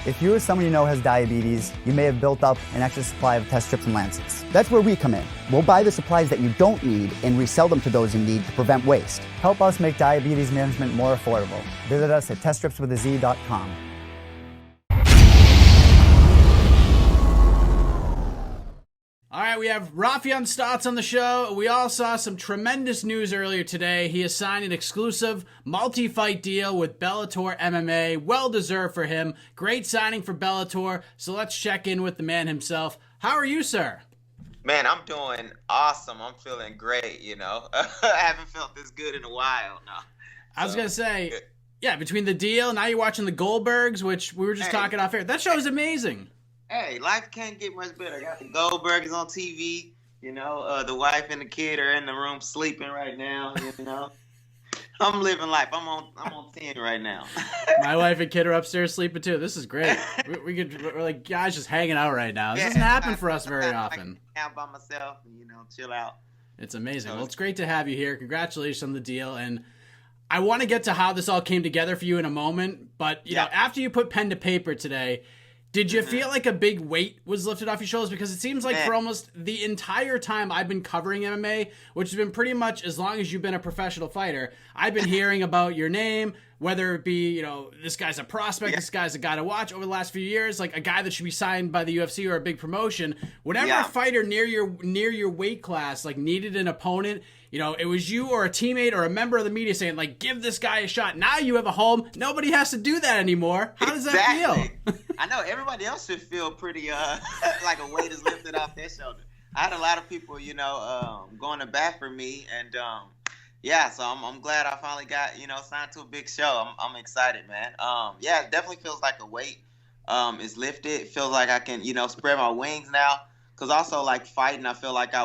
If you or someone you know has diabetes, you may have built up an extra supply of test strips and lancets. That's where we come in. We'll buy the supplies that you don't need and resell them to those in need to prevent waste. Help us make diabetes management more affordable. Visit us at teststripswithaz.com. All right, we have Raufeon Stots on the show. We all saw some tremendous news earlier today. He has signed an exclusive multi-fight deal with Bellator MMA. Well-deserved for him. Great signing for Bellator. So let's check in with the man himself. How are you, sir? Man, I'm doing awesome. I'm feeling great, you know. I haven't felt this good in a while now. I was going to say, yeah, between the deal, now you're watching the Goldbergs, which we were just talking off air. That show is amazing. Hey, life can't get much better. I got the Goldbergs on TV. You know, the wife and the kid are in the room sleeping right now. You know, I'm living life. I'm on 10 right now. My wife and kid are upstairs sleeping too. This is great. We're like guys just hanging out right now. This doesn't happen for us very often. Out by myself and chill out. It's amazing. Well, it's great to have you here. Congratulations on the deal. And I want to get to how this all came together for you in a moment. But you know, after you put pen to paper today, did you feel like a big weight was lifted off your shoulders? Because it seems like for almost the entire time I've been covering MMA, which has been pretty much as long as you've been a professional fighter, I've been hearing about your name, whether it be, this guy's a prospect, this guy's a guy to watch over the last few years, like a guy that should be signed by the UFC or a big promotion. Whenever a fighter near your weight class like needed an opponent, it was you or a teammate or a member of the media saying, like, give this guy a shot. Now you have a home. Nobody has to do that anymore. How does that feel? I know everybody else should feel pretty like a weight is lifted off their shoulder. I had a lot of people, going to bat for me. And, so I'm glad I finally got, signed to a big show. I'm excited, man. It definitely feels like a weight is lifted. It feels like I can, spread my wings now. Because also, like, fighting, I feel like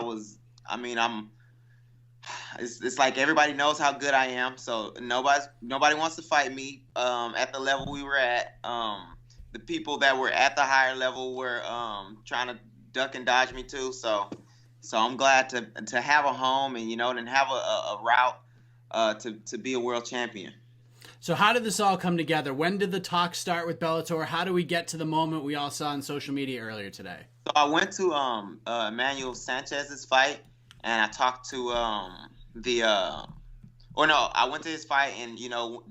it's like everybody knows how good I am, so nobody wants to fight me at the level we were at. The people that were at the higher level were trying to duck and dodge me too. So I'm glad to have a home and and have a route to be a world champion. So how did this all come together? When did the talk start with Bellator? How do we get to the moment we all saw on social media earlier today? So I went to Emmanuel Sanchez's fight. And I talked to I went to his fight and,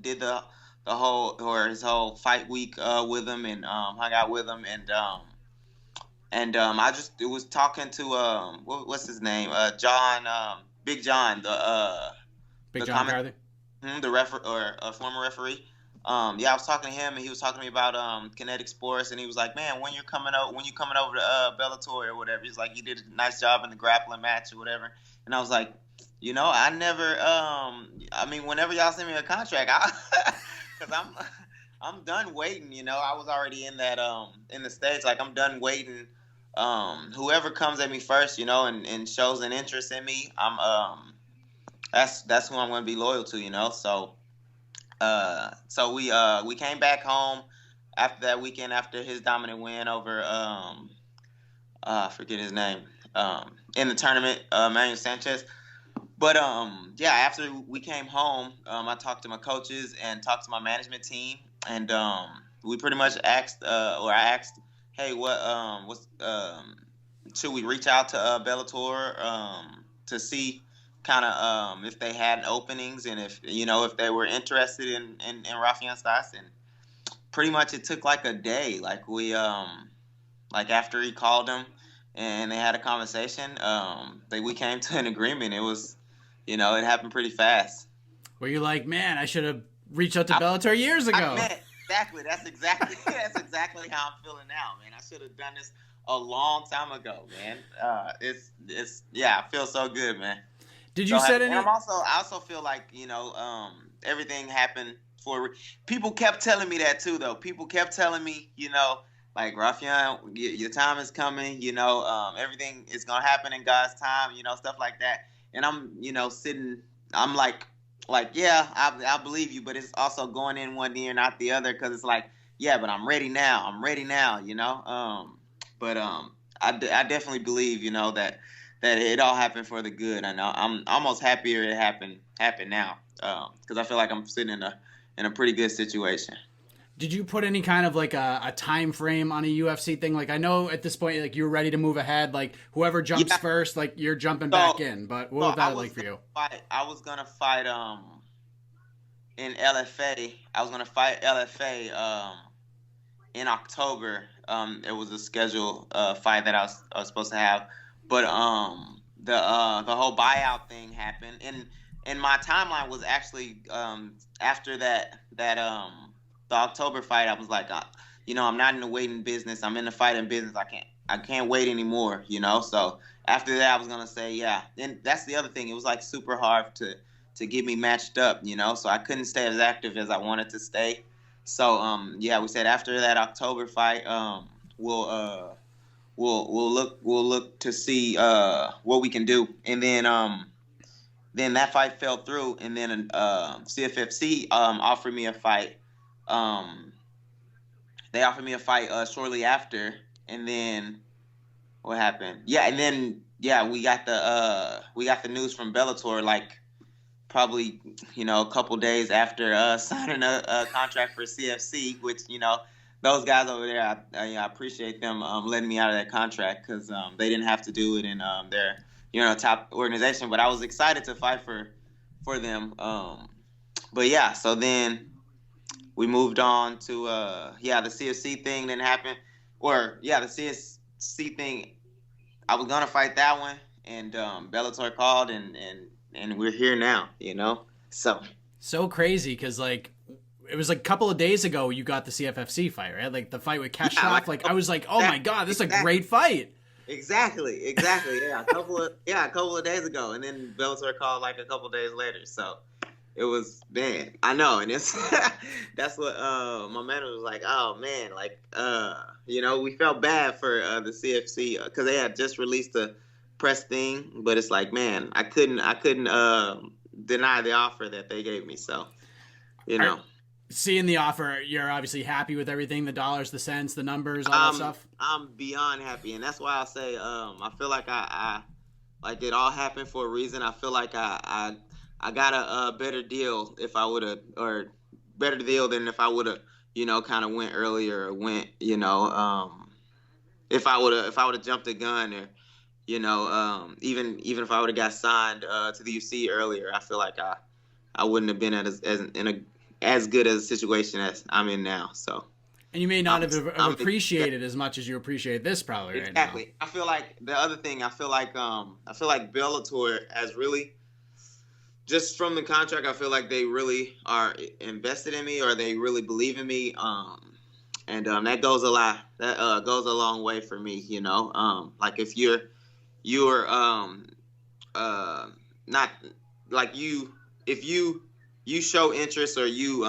did the whole his whole fight week with him and hung out with him. And I just was talking to, what's his name? Big John, Big John McCarthy? The former referee. I was talking to him and he was talking to me about kinetic sports and he was like, man, when you coming over to Bellator or whatever, he's like, you did a nice job in the grappling match or whatever. And I was like, I never whenever y'all send me a contract, because I'm done waiting, I was already in that in the States, like I'm done waiting. Whoever comes at me first, and shows an interest in me, that's who I'm going to be loyal to, So we came back home after that weekend after his dominant win over I forget his name in the tournament, Manuel Sanchez. But after we came home, I talked to my coaches and talked to my management team, and we pretty much asked, I asked, hey, what's should we reach out to Bellator to see kind of if they had openings and if they were interested in Raufeon Stots. And pretty much it took like a day, like we like after he called them and they had a conversation, we came to an agreement. It was it happened pretty fast. Were you like, man, I should have reached out to Bellator years ago? Exactly. That's exactly how I'm feeling now, man. I should have done this a long time ago, man. I feel so good, man. Did you set any? I also feel like everything happened for. People kept telling me that too, though. People kept telling me, like Raufeon, your time is coming. Everything is gonna happen in God's time. Stuff like that. And I'm, sitting. I'm like, yeah, I believe you, but it's also going in one ear, not the other, because it's like, yeah, but I'm ready now. I definitely believe, that it all happened for the good. And I'm almost happier it happened now, because I feel like I'm sitting in a pretty good situation. Did you put any kind of like a time frame on a UFC thing? Like I know at this point, like you're ready to move ahead. Like whoever jumps first, like you're jumping back in. But what was that like for you? I was gonna fight in LFA. I was gonna fight LFA in October. It was a scheduled fight that I was supposed to have, but the whole buyout thing happened, and my timeline was actually after that the October fight. I was like, I'm not in the waiting business. I'm in the fighting business. I can't wait anymore. So after that, I was gonna say yeah. And that's the other thing. It was like super hard to get me matched up. So I couldn't stay as active as I wanted to stay. So we said after that October fight, we'll look to see what we can do. And then that fight fell through, and then CFFC offered me a fight. They offered me a fight shortly after, and then what happened? We got the news from Bellator like probably a couple days after signing a contract for CFC, which those guys over there, I appreciate them letting me out of that contract because they didn't have to do it in their top organization. But I was excited to fight for them. So then we moved on to the CFC thing didn't happen, or the CFC thing. I was gonna fight that one, and Bellator called, and we're here now. So crazy because like. It was like a couple of days ago you got the CFFC fight, right? Like the fight with Kashraf. I was like, oh my God, this is a great fight. Exactly. Yeah, a couple of days ago, and then Bellator called like a couple of days later. So it was, man, I know, and it's that's what my manager was like. Oh man, like we felt bad for the CFC because they had just released the press thing, but it's like, man, I couldn't deny the offer that they gave me. So seeing the offer, you're obviously happy with everything, the dollars, the cents, the numbers, all that stuff? I'm beyond happy, and that's why I say I feel like I like it all happened for a reason. I feel like I got a better deal if I would have, or better deal than if I would have, kind of went earlier, or went, if I would have jumped the gun, or, even if I would have got signed to the UFC earlier, I feel like I wouldn't have been as good as a situation as I'm in now. So, and you may not have appreciated as much as you appreciate this probably right now. Exactly. I feel like the other thing, I feel like Bellator has really, just from the contract, I feel like they really are invested in me, or they really believe in me. And that goes a lot. That goes a long way for me. Like if you're not like if you show interest, or you're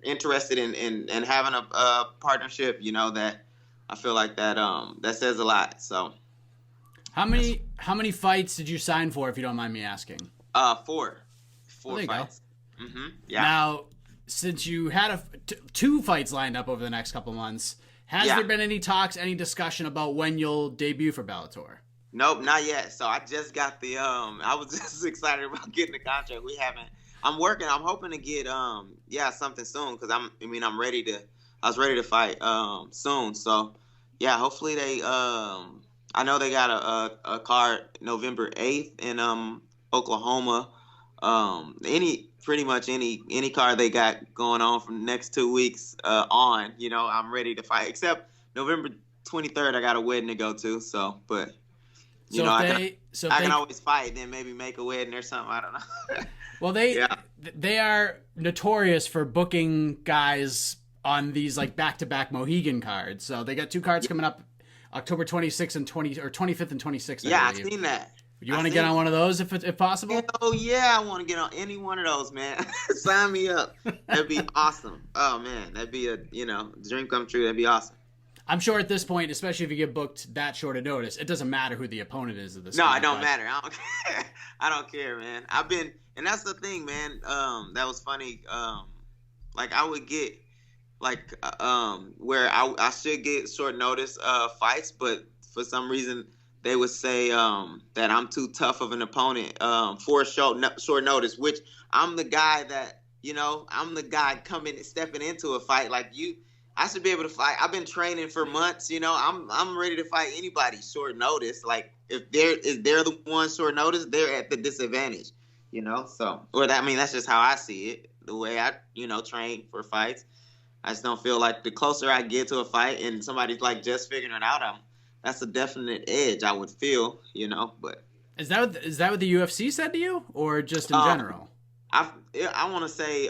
interested in having a partnership, that I feel like that says a lot. So how many fights did you sign for, if you don't mind me asking? 4 fights. Mm-hmm. Yeah. Now, since you had two fights lined up over the next couple months, has there been any talks, any discussion about when you'll debut for Bellator? Nope, not yet. So I just got the I was just excited about getting the contract. I'm hoping to get something soon, because I was ready to fight soon. So yeah, hopefully they I know they got a card November 8th in Oklahoma. Pretty much any card they got going on from the next 2 weeks on, I'm ready to fight. Except November 23rd, I got a wedding to go to. So, but I can always fight, then maybe make a wedding or something. I don't know. Well, they are notorious for booking guys on these like back-to-back Mohegan cards. So they got 2 cards coming up, October 26th and 25th and 26th. I've seen that. You want to get on one of those if possible? Oh yeah, I want to get on any one of those, man. Sign me up. That'd be awesome. Oh man, that'd be a dream come true. That'd be awesome. I'm sure at this point, especially if you get booked that short of notice, it doesn't matter who the opponent is of this. No, it don't matter. I don't care. I don't care, man. And that's the thing, man. That was funny. Like I would get where I should get short notice fights, but for some reason they would say that I'm too tough of an opponent for short notice, which I'm the guy that I'm the guy stepping into a fight. Like I should be able to fight. I've been training for months. I'm ready to fight anybody short notice. Like if they're the one short notice, they're at the disadvantage. So that's just how I see it. The way I train for fights, I just don't feel like the closer I get to a fight and somebody's like just figuring it out, that's a definite edge I would feel. But is that what the UFC said to you, or just in general? I want to say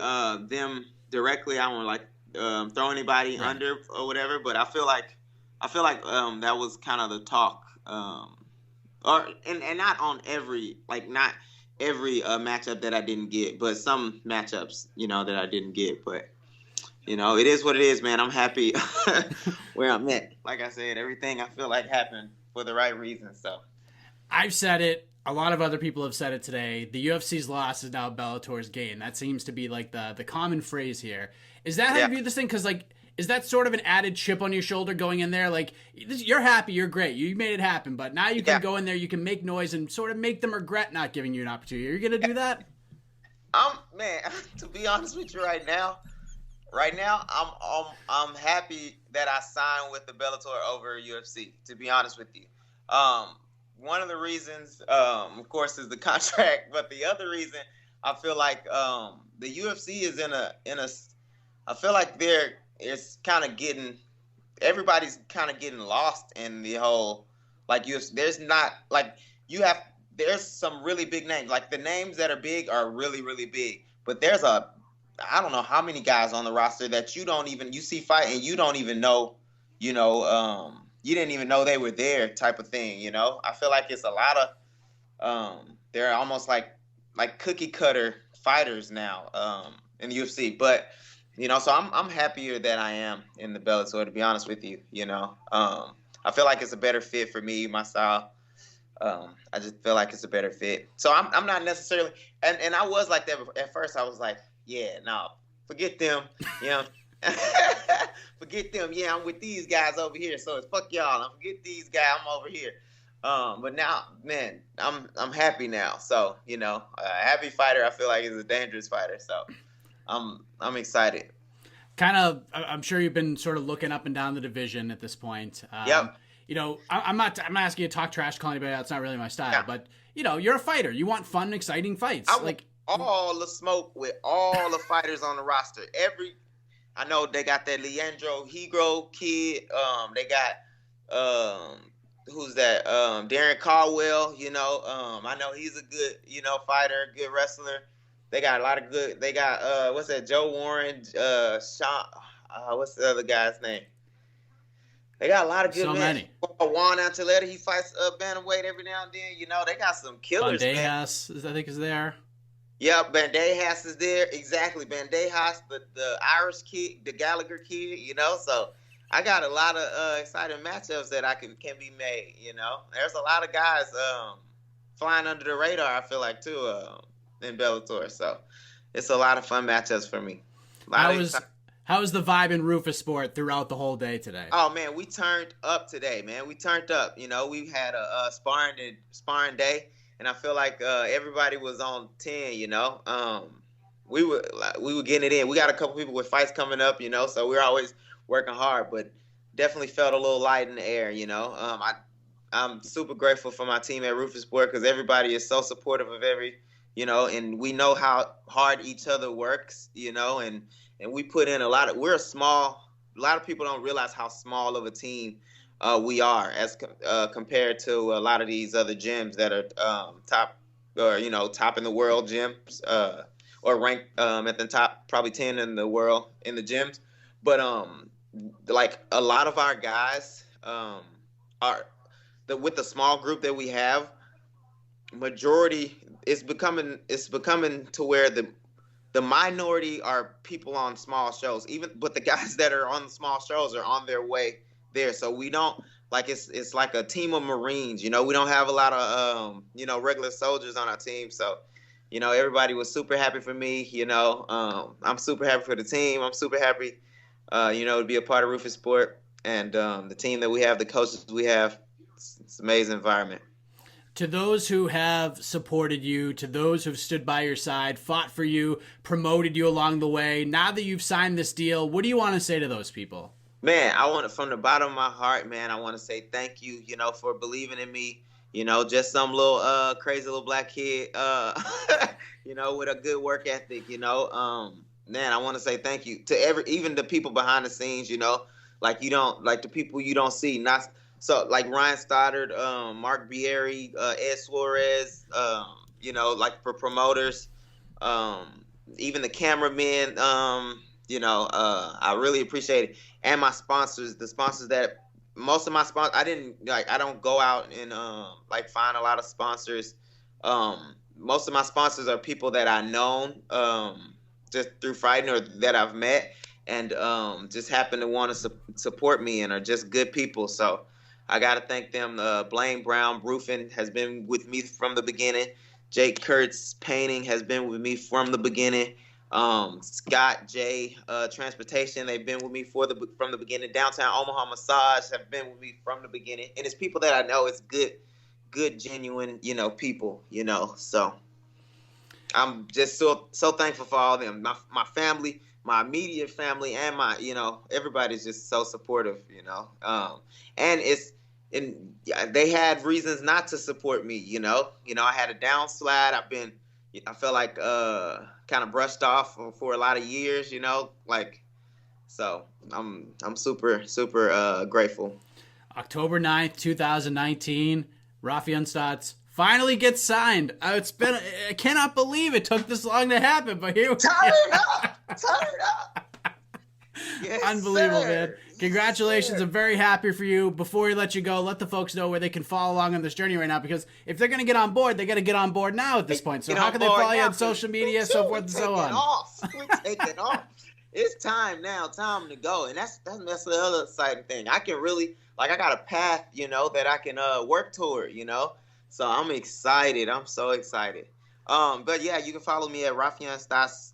them directly. I don't want to throw anybody under or whatever, but I feel like that was kind of the talk, and not on every not every matchup that I didn't get, but some matchups that I didn't get. But it is what it is, man. I'm happy where I'm at. Like I said, everything I feel like happened for the right reason. So I've said it. A lot of other people have said it today. The UFC's loss is now Bellator's gain. That seems to be like the common phrase here. Is that how you view this thing? Because is that sort of an added chip on your shoulder going in there? Like, you're happy, you're great, you made it happen, but now you can go in there, you can make noise and sort of make them regret not giving you an opportunity. Are you going to do that? Man, to be honest with you right now, I'm happy that I signed with the Bellator over UFC, to be honest with you. One of the reasons, of course, is the contract, but the other reason I feel like the UFC is I feel like everybody's kind of getting lost in the whole UFC. There's some really big names. Like the names that are big are really, really big, but I don't know how many guys on the roster that you see fight and you don't even know, you didn't even know they were there type of thing, I feel like it's a lot of they're almost like cookie cutter fighters now in the UFC. But so I'm happier that I am in the Bellator, to be honest with you. I feel like it's a better fit for me, my style. I just feel like it's a better fit. So I'm not necessarily and I was like that at first. I was like, yeah, no, forget them, forget them. Yeah, I'm with these guys over here, so it's fuck y'all. I'm forget these guys. I'm over here. But now, man, I'm happy now. So a happy fighter, I feel like, is a dangerous fighter. So I'm excited. Kind of, I'm sure you've been sort of looking up and down the division at this point. Yep. I'm not asking you to talk trash, call anybody out. It's not really my style. But you're a fighter. You want fun, exciting fights. All the smoke with all the fighters on the roster. I know they got that Leandro Higro kid. They got who's that? Darren Caldwell. I know he's a good fighter, good wrestler. They got a lot of good. They got what's that? Joe Warren, Sean. What's the other guy's name? They got a lot of good men. Many. Juan Antiletta, he fights bantamweight every now and then. They got some killers. Bandejas, I think, is there. Yeah, Bandejas is there. Exactly. Bandejas, the Irish kid, the Gallagher kid, So I got a lot of exciting matchups that can be made, There's a lot of guys flying under the radar, I feel like, too, in Bellator. So it's a lot of fun matchups for me. How was the vibe in Rufus Sport throughout the whole day today? Oh, man, we turned up today, man. We turned up. We had a sparring day. And I feel like everybody was on 10, We were getting it in. We got a couple people with fights coming up, so we're always working hard, but definitely felt a little light in the air, I'm super grateful for my team at Rufus Sport because everybody is so supportive of and we know how hard each other works, and we put in a lot of people don't realize how small of a team we are as compared to a lot of these other gyms that are top in the world gyms or ranked at the top probably 10 in the world in the gyms. But like a lot of our guys with the small group that we have, majority it's becoming to where the minority are people on small shows, but the guys that are on the small shows are on their way there. So we don't it's like a team of Marines, we don't have a lot of regular soldiers on our team. So everybody was super happy for me. I'm super happy for the team. I'm super happy to be a part of Rufus Sport and the team that we have, the coaches we have. It's an amazing environment. to those who have supported you, to those who've stood by your side, fought for you, promoted you along the way, now that you've signed this deal, what do you want to say to those people? Man, I want to, from the bottom of my heart, man, I want to say thank you, for believing in me. Just some little crazy little black kid, with a good work ethic, Man, I want to say thank you to even the people behind the scenes, like the people you don't see, not so like Ryan Stoddard, Mark Bieri, Ed Suarez, for promoters, even the cameramen, I really appreciate it. And my sponsors, the sponsors that most of my sponsors, I don't go out and find a lot of sponsors. Most of my sponsors are people that I know just through fighting or that I've met and just happen to want to support me and are just good people. So I got to thank them. Blaine Brown Roofing has been with me from the beginning. Jake Kurtz Painting has been with me from the beginning. Scott J Transportation, they've been with me from the beginning. Downtown Omaha Massage have been with me from the beginning, and it's people that I know. It's good, genuine, people, So I'm just so thankful for all of them. My family, my immediate family, and my everybody's just so supportive, and they had reasons not to support me, I had a downslide. I felt like kind of brushed off for a lot of years, so I'm super, super grateful. October 9th, 2019, Raufeon Stots finally gets signed. I cannot believe it took this long to happen, but here we are. Turn up. Yes, unbelievable, sir. Man. Congratulations. Yes, I'm very happy for you. Before we let you go, let the folks know where they can follow along on this journey right now, because if they're going to get on board, they got to get on board now at this point. So how can they follow you on social media, so forth and so on? We're taking off. It's time now. Time to go. And that's the other exciting thing. I can really, I got a path, that I can work toward, So I'm excited. I'm so excited. But yeah, you can follow me at Raufeon Stots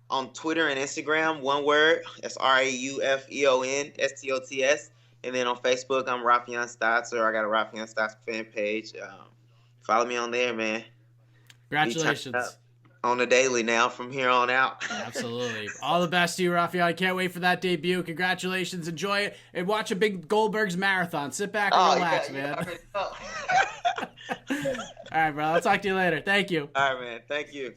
on Twitter and Instagram, one word. That's Raufeon Stots. And then on Facebook, I'm Raufeon Stots, or I got a Raufeon Stots fan page. Follow me on there, man. Congratulations. On the daily now from here on out. Absolutely. All the best to you, Raufeon. I can't wait for that debut. Congratulations. Enjoy it. And watch a big Goldberg's marathon. Sit back and relax, man. All right, bro. I'll talk to you later. Thank you. All right, man. Thank you.